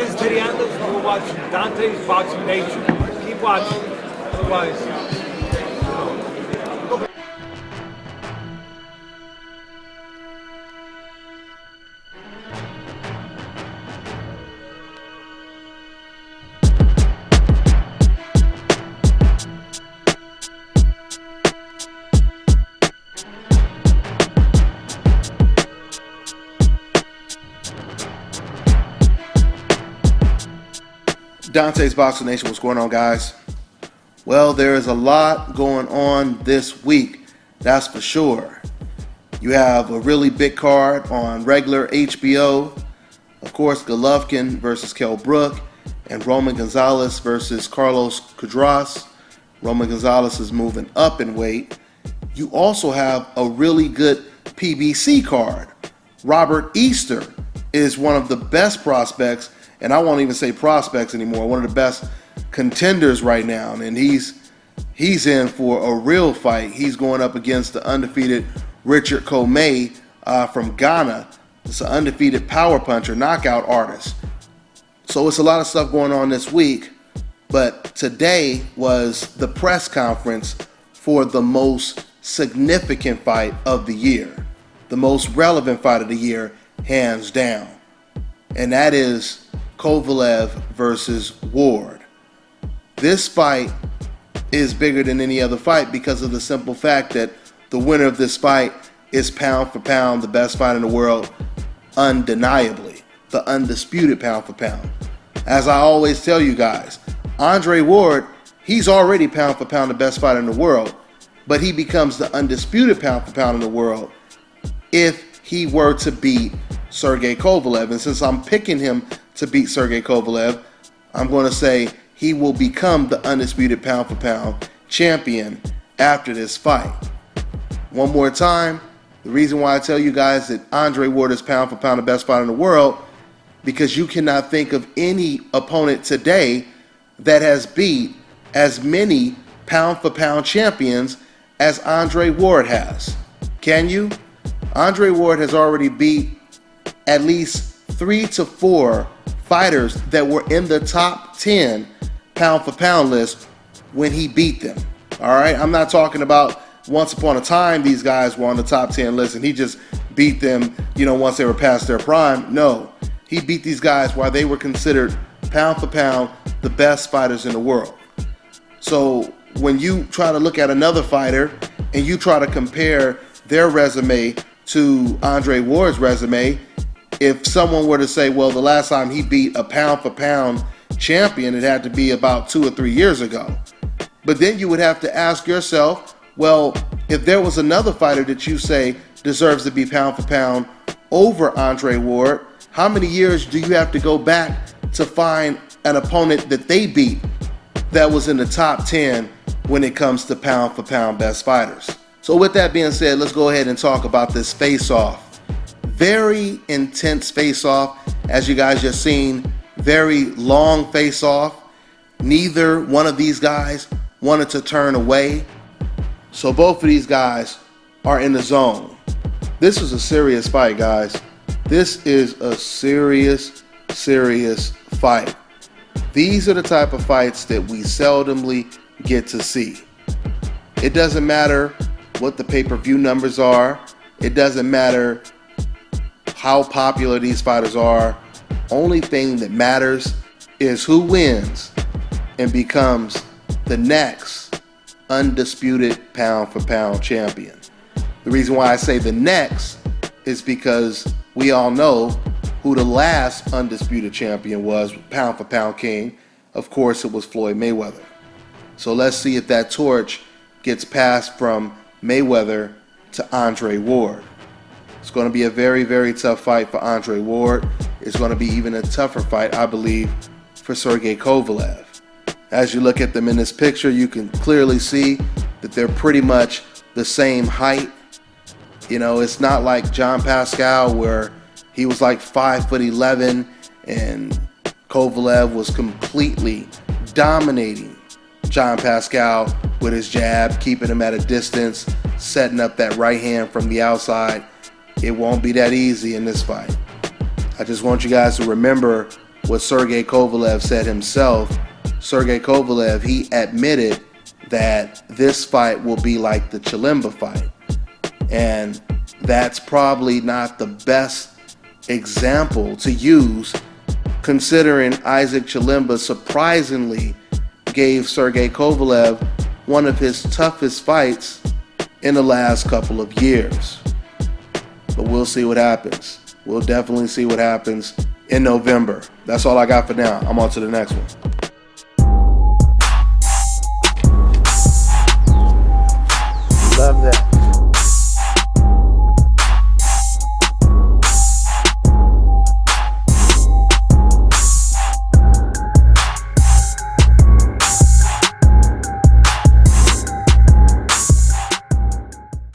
is Teddy Atlas. We're watching Dante's Boxing Nation. Keep watching. Otherwise, Dante's Boxing Nation, what's going on, guys? Well, there is a lot going on this week, that's for sure. You have a really big card on regular HBO. Of course, Golovkin versus Kell Brook and Roman Gonzalez versus Carlos Cudras. Roman Gonzalez is moving up in weight. You also have a really good PBC card. Robert Easter is one of the best prospects, and I won't even say prospects anymore, one of the best contenders right now. And he's in for a real fight. He's going up against the undefeated Richard Comey from Ghana. It's an undefeated power puncher, knockout artist. So it's a lot of stuff going on this week. But today was the press conference for the most significant fight of the year. The most relevant fight of the year, hands down. And that is Kovalev versus Ward. This fight is bigger than any other fight because of the simple fact that the winner of this fight is pound for pound the best fight in the world, undeniably, the undisputed pound for pound. As I always tell you guys, Andre Ward, he's already pound for pound the best fighter in the world, but he becomes the undisputed pound for pound in the world if he were to beat Sergey Kovalev. And since I'm picking him to beat Sergey Kovalev, I'm going to say he will become the undisputed pound for pound champion after this fight. One more time, the reason why I tell you guys that Andre Ward is pound for pound the best fighter in the world, because you cannot think of any opponent today that has beat as many pound for pound champions as Andre Ward has. Can you? Andre Ward has already beat at least 3 to 4 fighters that were in the top 10 pound for pound list when he beat them. All right, I'm not talking about once upon a time these guys were on the top 10 list and he just beat them, once they were past their prime. No, he beat these guys while they were considered pound for pound the best fighters in the world. So when you try to look at another fighter and you try to compare their resume to Andre Ward's resume, if someone were to say, well, the last time he beat a pound for pound champion, it had to be about 2 or 3 years ago. But then you would have to ask yourself, well, if there was another fighter that you say deserves to be pound for pound over Andre Ward, how many years do you have to go back to find an opponent that they beat that was in the top 10 when it comes to pound for pound best fighters? So with that being said, let's go ahead and talk about this face-off. Very intense face-off, as you guys just seen. Very long face-off. Neither one of these guys wanted to turn away. So both of these guys are in the zone. This is a serious fight, guys. This is a serious fight. These are the type of fights that we seldomly get to see. It doesn't matter what the pay-per-view numbers are. It doesn't matter how popular these fighters are. Only thing that matters is who wins and becomes the next undisputed pound for pound champion. The reason why I say the next is because we all know who the last undisputed champion was, pound for pound king. Of course, it was Floyd Mayweather. So let's see if that torch gets passed from Mayweather to Andre Ward. It's going to be a very tough fight for Andre Ward. It's going to be even a tougher fight, I believe, for Sergey Kovalev. As you look at them in this picture, you can clearly see that they're pretty much the same height. It's not like John Pascal where he was like 5'11" and Kovalev was completely dominating John Pascal with his jab, keeping him at a distance, setting up that right hand from the outside. It won't be that easy in this fight. I just want you guys to remember what Sergey Kovalev said himself. Sergey Kovalev, he admitted that this fight will be like the Chilemba fight. And that's probably not the best example to use, considering Isaac Chilemba surprisingly gave Sergey Kovalev one of his toughest fights in the last couple of years. But we'll see what happens. We'll definitely see what happens in November. That's all I got for now. I'm on to the next one.